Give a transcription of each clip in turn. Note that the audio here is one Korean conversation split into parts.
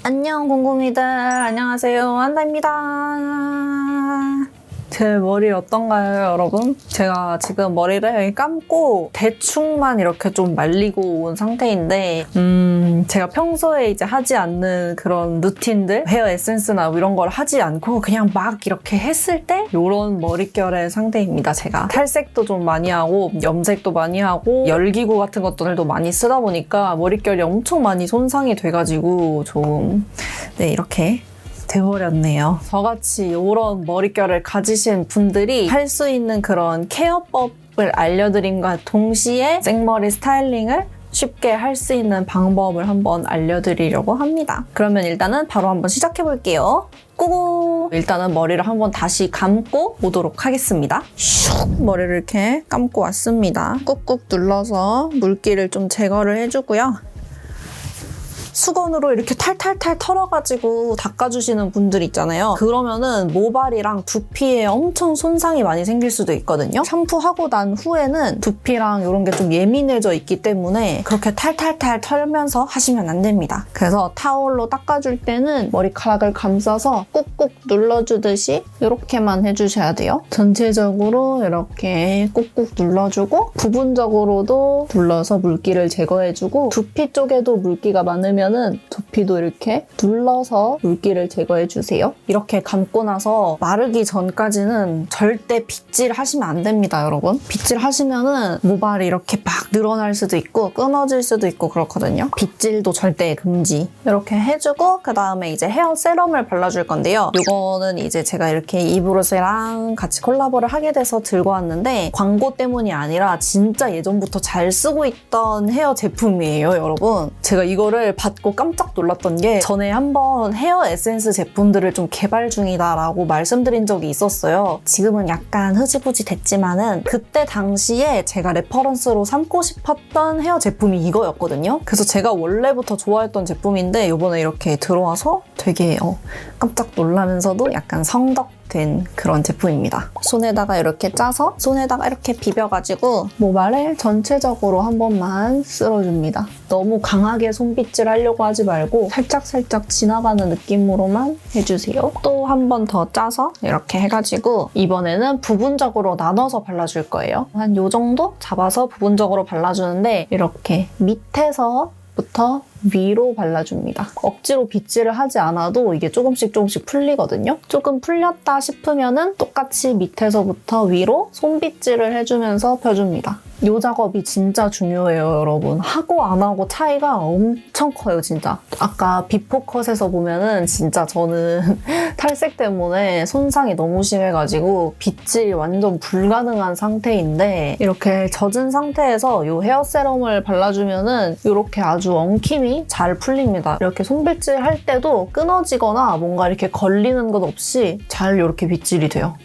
안녕 곰곰이들, 안녕하세요, 한다입니다. 제 머리 어떤가요, 여러분? 제가 지금 머리를 감고 대충만 이렇게 좀 말리고 온 상태인데 제가 평소에 이제 하지 않는 그런 루틴들, 헤어 에센스나 이런 걸 하지 않고 그냥 막 이렇게 했을 때 이런 머릿결의 상태입니다, 제가. 탈색도 좀 많이 하고 염색도 많이 하고 열기구 같은 것들도 많이 쓰다 보니까 머릿결이 엄청 많이 손상이 돼가지고 좀 이렇게 돼버렸네요. 저같이 이런 머릿결을 가지신 분들이 할 수 있는 그런 케어법을 알려드림과 동시에 생머리 스타일링을 쉽게 할 수 있는 방법을 한번 알려드리려고 합니다. 그러면 일단은 바로 한번 시작해볼게요. 고고! 일단은 머리를 한번 다시 감고 오도록 하겠습니다. 슉! 머리를 이렇게 감고 왔습니다. 꾹꾹 눌러서 물기를 좀 제거를 해주고요. 수건으로 이렇게 탈탈탈 털어가지고 닦아주시는 분들 있잖아요. 그러면은 모발이랑 두피에 엄청 손상이 많이 생길 수도 있거든요. 샴푸하고 난 후에는 두피랑 이런 게 좀 예민해져 있기 때문에 그렇게 탈탈탈 털면서 하시면 안 됩니다. 그래서 타올로 닦아줄 때는 머리카락을 감싸서 꾹꾹 눌러주듯이 이렇게만 해주셔야 돼요. 전체적으로 이렇게 꾹꾹 눌러주고 부분적으로도 눌러서 물기를 제거해주고 두피 쪽에도 물기가 많으면 두피도 이렇게 눌러서 물기를 제거해주세요. 이렇게 감고 나서 마르기 전까지는 절대 빗질 하시면 안 됩니다, 여러분. 빗질 하시면은 모발이 이렇게 막 늘어날 수도 있고 끊어질 수도 있고 그렇거든요. 빗질도 절대 금지. 이렇게 해주고 그 다음에 이제 헤어 세럼을 발라줄 건데요. 이거는 이제 제가 이렇게 이브로스랑 같이 콜라보를 하게 돼서 들고 왔는데 광고 때문이 아니라 진짜 예전부터 잘 쓰고 있던 헤어 제품이에요, 여러분. 제가 이거를 받고 깜짝 놀랐던 게 전에 한번 헤어 에센스 제품들을 좀 개발 중이다라고 말씀드린 적이 있었어요. 지금은 약간 흐지부지 됐지만은 그때 당시에 제가 레퍼런스로 삼고 싶었던 헤어 제품이 이거였거든요. 그래서 제가 원래부터 좋아했던 제품인데 이번에 이렇게 들어와서 되게 깜짝 놀라면서도 약간 성덕된 그런 제품입니다. 손에다가 이렇게 짜서 손에다가 이렇게 비벼가지고 모발을 전체적으로 한 번만 쓸어줍니다. 너무 강하게 손빗질 하려고 하지 말고 살짝살짝 지나가는 느낌으로만 해주세요. 또 한 번 더 짜서 이렇게 해가지고 이번에는 부분적으로 나눠서 발라줄 거예요. 한 요 정도 잡아서 부분적으로 발라주는데 이렇게 밑에서부터 위로 발라줍니다. 억지로 빗질을 하지 않아도 이게 조금씩 풀리거든요. 조금 풀렸다 싶으면은 똑같이 밑에서부터 위로 손빗질을 해주면서 펴줍니다. 이 작업이 진짜 중요해요, 여러분. 하고 안 하고 차이가 엄청 커요, 진짜. 아까 비포 컷에서 보면은 진짜 저는 탈색 때문에 손상이 너무 심해가지고 빗질이 완전 불가능한 상태인데 이렇게 젖은 상태에서 이 헤어 세럼을 발라주면은 이렇게 아주 엉킴이 잘 풀립니다. 이렇게 손빗질 할 때도 끊어지거나 뭔가 이렇게 걸리는 것 없이 잘 이렇게 빗질이 돼요.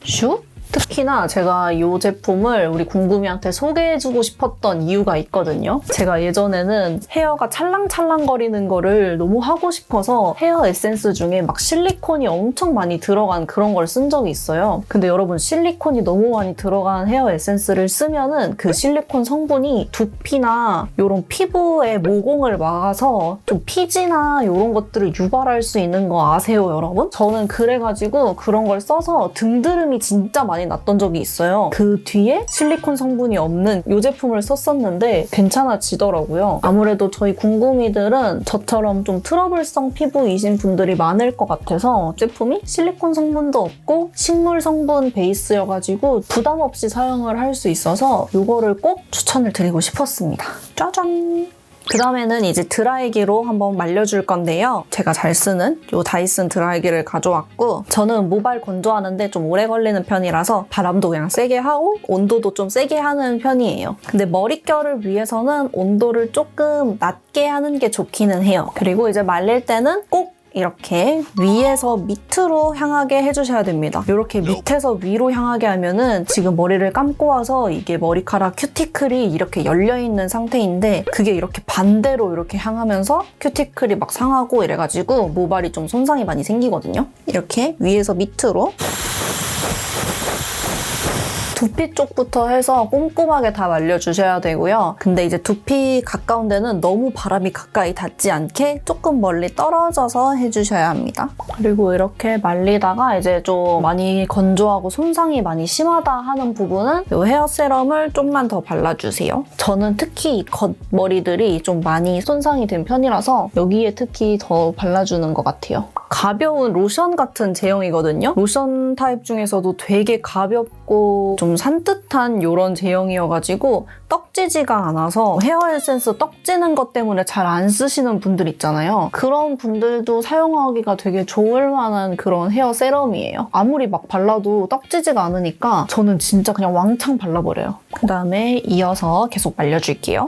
슉! 특히나 제가 이 제품을 우리 궁금이한테 소개해주고 싶었던 이유가 있거든요. 제가 예전에는 헤어가 찰랑찰랑거리는 거를 너무 하고 싶어서 헤어 에센스 중에 막 실리콘이 엄청 많이 들어간 그런 걸 쓴 적이 있어요. 근데 여러분, 실리콘이 너무 많이 들어간 헤어 에센스를 쓰면은 그 실리콘 성분이 두피나 이런 피부의 모공을 막아서 좀 피지나 이런 것들을 유발할 수 있는 거 아세요, 여러분? 저는 그래가지고 그런 걸 써서 등드름이 진짜 많이 났던 적이 있어요. 그 뒤에 실리콘 성분이 없는 이 제품을 썼었는데 괜찮아지더라고요. 아무래도 저희 궁금이들은 저처럼 좀 트러블성 피부이신 분들이 많을 것 같아서 제품이 실리콘 성분도 없고 식물 성분 베이스여가지고 부담 없이 사용을 할 수 있어서 이거를 꼭 추천을 드리고 싶었습니다. 짜잔! 그 다음에는 이제 드라이기로 한번 말려줄 건데요. 제가 잘 쓰는 이 다이슨 드라이기를 가져왔고 저는 모발 건조하는데 좀 오래 걸리는 편이라서 바람도 그냥 세게 하고 온도도 좀 세게 하는 편이에요. 근데 머릿결을 위해서는 온도를 조금 낮게 하는 게 좋기는 해요. 그리고 이제 말릴 때는 꼭 이렇게 위에서 밑으로 향하게 해주셔야 됩니다. 이렇게 밑에서 위로 향하게 하면은 지금 머리를 감고 와서 이게 머리카락 큐티클이 이렇게 열려있는 상태인데 그게 이렇게 반대로 이렇게 향하면서 큐티클이 막 상하고 이래가지고 모발이 좀 손상이 많이 생기거든요. 이렇게 위에서 밑으로 두피 쪽부터 해서 꼼꼼하게 다 말려주셔야 되고요. 근데 이제 두피 가까운 데는 너무 바람이 가까이 닿지 않게 조금 멀리 떨어져서 해주셔야 합니다. 그리고 이렇게 말리다가 이제 좀 많이 건조하고 손상이 많이 심하다 하는 부분은 이 헤어 세럼을 좀만 더 발라주세요. 저는 특히 이 겉머리들이 좀 많이 손상이 된 편이라서 여기에 특히 더 발라주는 것 같아요. 가벼운 로션 같은 제형이거든요. 로션 타입 중에서도 되게 가볍고 좀 산뜻한 이런 제형이어가지고 떡지지가 않아서 헤어 에센스 떡지는 것 때문에 잘 안 쓰시는 분들 있잖아요. 그런 분들도 사용하기가 되게 좋을 만한 그런 헤어 세럼이에요. 아무리 막 발라도 떡지지가 않으니까 저는 진짜 그냥 왕창 발라버려요. 그 다음에 이어서 계속 말려줄게요.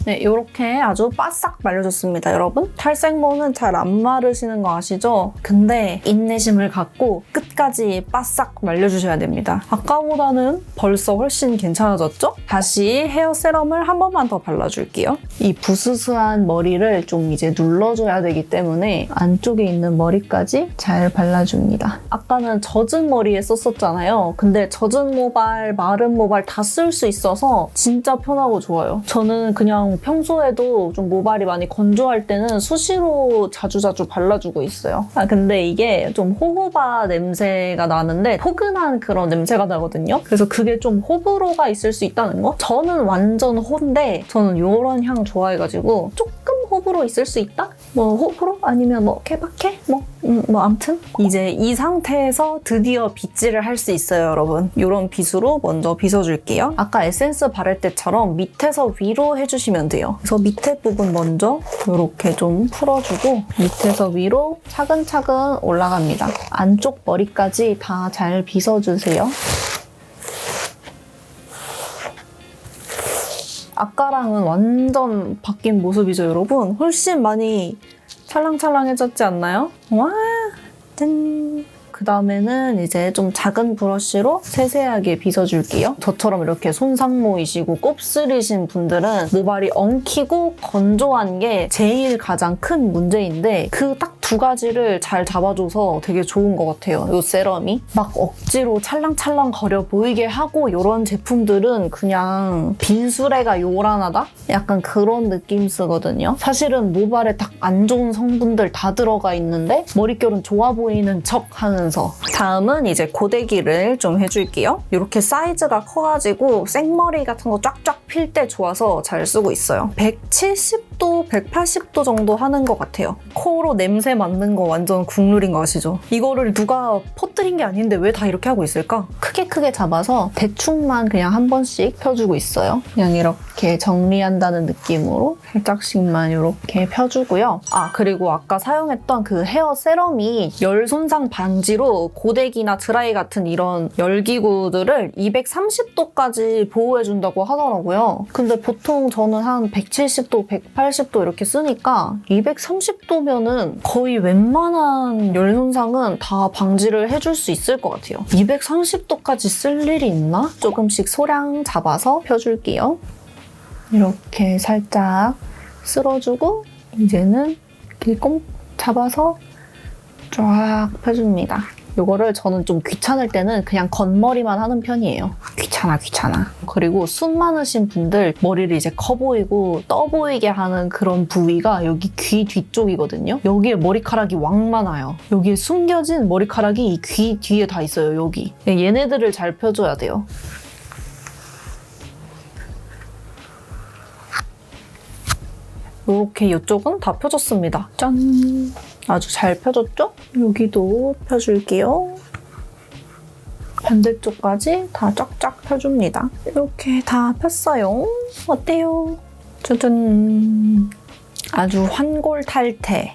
네, 이렇게 아주 바싹 말려줬습니다, 여러분. 탈색모는 잘 안 마르시는 거 아시죠? 근데 인내심을 갖고 끝까지 바싹 말려주셔야 됩니다. 아까보다는 벌써 훨씬 괜찮아졌죠? 다시 헤어 세럼을 한 번만 더 발라줄게요. 이 부스스한 머리를 좀 이제 눌러줘야 되기 때문에 안쪽에 있는 머리까지 잘 발라줍니다. 아까는 젖은 머리에 썼었잖아요. 근데 젖은 모발, 마른 모발 다 쓸 수 있어서 진짜 편하고 좋아요. 저는 그냥 평소에도 좀 모발이 많이 건조할 때는 수시로 자주자주 발라주고 있어요. 근데 이게 좀 호호바 냄새가 나는데 포근한 그런 냄새가 나거든요. 그래서 그게 좀 호불호가 있을 수 있다는 거? 저는 완전 호인데 저는 이런 향 좋아해가지고 조금 호불호 있을 수 있다? 뭐 호불호? 아니면 뭐 케바케? 뭐 암튼 이제 이 상태에서 드디어 빗질을 할 수 있어요, 여러분. 이런 빗으로 먼저 빗어줄게요. 아까 에센스 바를 때처럼 밑에서 위로 해주시면 돼요. 그래서 밑에 부분 먼저 이렇게 좀 풀어주고 밑에서 위로 차근차근 올라갑니다. 안쪽 머리까지 다 잘 빗어주세요. 아까랑은 완전 바뀐 모습이죠, 여러분? 훨씬 많이 찰랑찰랑해졌지 않나요? 와, 짠! 그 다음에는 이제 좀 작은 브러쉬로 세세하게 빗어줄게요. 저처럼 이렇게 손상모이시고 곱슬이신 분들은 모발이 엉키고 건조한 게 제일 가장 큰 문제인데 그 딱 두 가지를 잘 잡아줘서 되게 좋은 것 같아요. 이 세럼이. 막 억지로 찰랑찰랑 거려 보이게 하고 이런 제품들은 그냥 빈수레가 요란하다? 약간 그런 느낌 쓰거든요. 사실은 모발에 딱 안 좋은 성분들 다 들어가 있는데 머릿결은 좋아 보이는 척 하면서 다음은 이제 고데기를 좀 해줄게요. 이렇게 사이즈가 커가지고 생머리 같은 거 쫙쫙 필 때 좋아서 잘 쓰고 있어요. 170도, 180도 정도 하는 것 같아요. 코로 냄새 맡는 거 완전 국룰인 거 아시죠? 이거를 누가 퍼뜨린 게 아닌데 왜 다 이렇게 하고 있을까? 크게 잡아서 대충만 그냥 한 번씩 펴주고 있어요. 그냥 이렇게 정리한다는 느낌으로 살짝씩만 이렇게 펴주고요. 그리고 아까 사용했던 그 헤어 세럼이 열 손상 방지로 고데기나 드라이 같은 이런 열기구들을 230도까지 보호해준다고 하더라고요. 근데 보통 저는 한 170도, 180도 이렇게 쓰니까 230도면은 거의 웬만한 열 손상은 다 방지를 해줄 수 있을 것 같아요. 230도까지 쓸 일이 있나? 조금씩 소량 잡아서 펴줄게요. 이렇게 살짝 쓸어주고 이제는 이렇게 꼼 잡아서 쫙 펴줍니다. 이거를 저는 좀 귀찮을 때는 그냥 겉머리만 하는 편이에요. 귀찮아. 그리고 숨 많으신 분들 머리를 이제 커 보이고 떠 보이게 하는 그런 부위가 여기 귀 뒤쪽이거든요. 여기에 머리카락이 왕 많아요. 여기에 숨겨진 머리카락이 이 귀 뒤에 다 있어요, 여기. 얘네들을 잘 펴줘야 돼요. 이렇게 이쪽은 다 펴줬습니다. 짠! 아주 잘 펴줬죠? 여기도 펴줄게요. 반대쪽까지 다 쫙쫙 펴줍니다. 이렇게 다 폈어요. 어때요? 짜잔! 아주 환골탈태.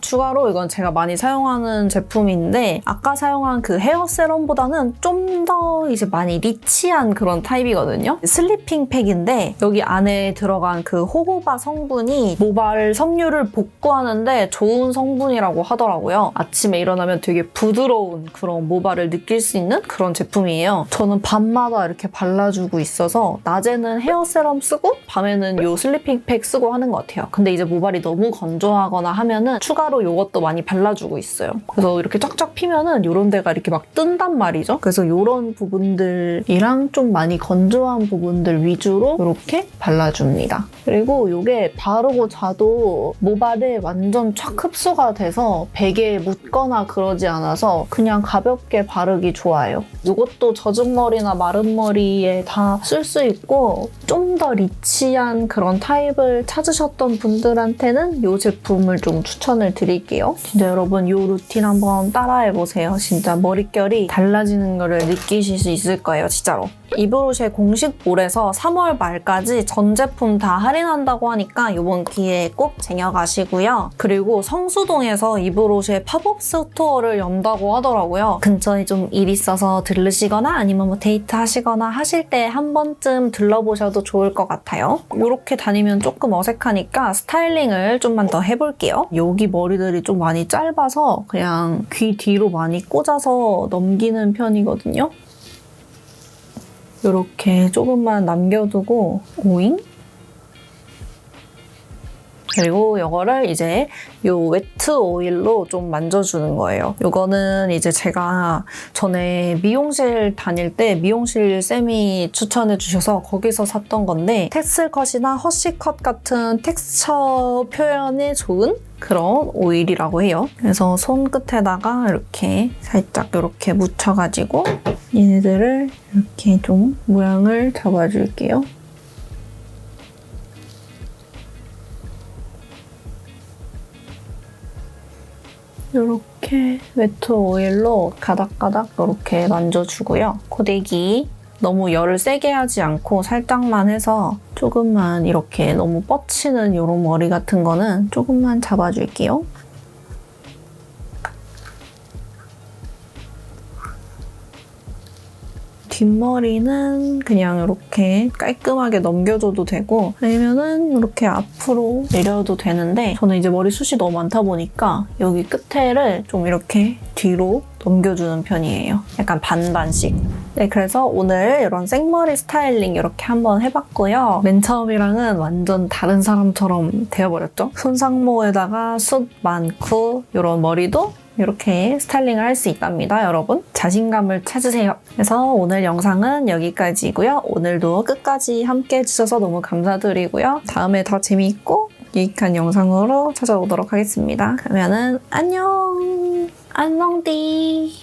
추가로 이건 제가 많이 사용하는 제품인데 아까 사용한 그 헤어 세럼보다는 좀 더 이제 많이 리치한 그런 타입이거든요. 슬리핑 팩인데 여기 안에 들어간 그 호호바 성분이 모발 섬유를 복구하는데 좋은 성분이라고 하더라고요. 아침에 일어나면 되게 부드러운 그런 모발을 느낄 수 있는 그런 제품이에요. 저는 밤마다 이렇게 발라주고 있어서 낮에는 헤어 세럼 쓰고 밤에는 이 슬리핑 팩 쓰고 하는 것 같아요. 근데 이제 모발이 너무 건조하거나 하면은 추가로 이것도 많이 발라주고 있어요. 그래서 이렇게 쫙쫙 피면은 이런 데가 이렇게 막 뜬단 말이죠. 그래서 이런 부분들이랑 좀 많이 건조한 부분들 위주로 이렇게 발라줍니다. 그리고 이게 바르고 자도 모발에 완전 촥 흡수가 돼서 베개에 묻거나 그러지 않아서 그냥 가볍게 바르기 좋아요. 이것도 젖은 머리나 마른 머리에 다 쓸 수 있고 좀 더 리치한 그런 타입을 찾으셨던 분들한테는 이 제품을 좀 추천을 드릴게요. 진짜 여러분 이 루틴 한번 따라해보세요. 진짜 머릿결이 달라지는 거를 느끼실 수 있을 거예요. 진짜로. 이브로쉐 공식 몰에서 3월 말까지 전 제품 다 할인한다고 하니까 이번 기회에 꼭 쟁여가시고요. 그리고 성수동에서 이브로쉐 팝업 스토어를 연다고 하더라고요. 근처에 좀 일 있어서 들르시거나 아니면 뭐 데이트 하시거나 하실 때 한 번쯤 들러보셔도 좋을 것 같아요. 이렇게 다니면 조금 어색하니까 스타일링을 좀만 더 해볼게요. 여기 머리들이 좀 많이 짧아서 그냥 귀 뒤로 많이 꽂아서 넘기는 편이거든요. 이렇게 조금만 남겨두고 오잉? 그리고 이거를 이제 요 웨트 오일로 좀 만져주는 거예요. 이거는 이제 제가 전에 미용실 다닐 때 미용실 쌤이 추천해 주셔서 거기서 샀던 건데 텍슬컷이나 허쉬컷 같은 텍스처 표현에 좋은 그런 오일이라고 해요. 그래서 손끝에다가 이렇게 살짝 이렇게 묻혀가지고 얘네들을 이렇게 좀 모양을 잡아줄게요. 이렇게 웨트 오일로 가닥가닥 이렇게 만져주고요. 고데기 너무 열을 세게 하지 않고 살짝만 해서 조금만 이렇게 너무 뻗치는 이런 머리 같은 거는 조금만 잡아줄게요. 뒷머리는 그냥 이렇게 깔끔하게 넘겨줘도 되고 아니면은 이렇게 앞으로 내려도 되는데 저는 이제 머리숱이 너무 많다 보니까 여기 끝에를 좀 이렇게 뒤로 넘겨주는 편이에요. 약간 반반씩. 네, 그래서 오늘 이런 생머리 스타일링 이렇게 한번 해봤고요. 맨 처음이랑은 완전 다른 사람처럼 되어버렸죠? 손상모에다가 숱 많고 이런 머리도 이렇게 스타일링을 할 수 있답니다, 여러분. 자신감을 찾으세요. 그래서 오늘 영상은 여기까지고요. 오늘도 끝까지 함께 해주셔서 너무 감사드리고요. 다음에 더 재미있고 유익한 영상으로 찾아오도록 하겠습니다. 그러면은 안녕! 안녕디!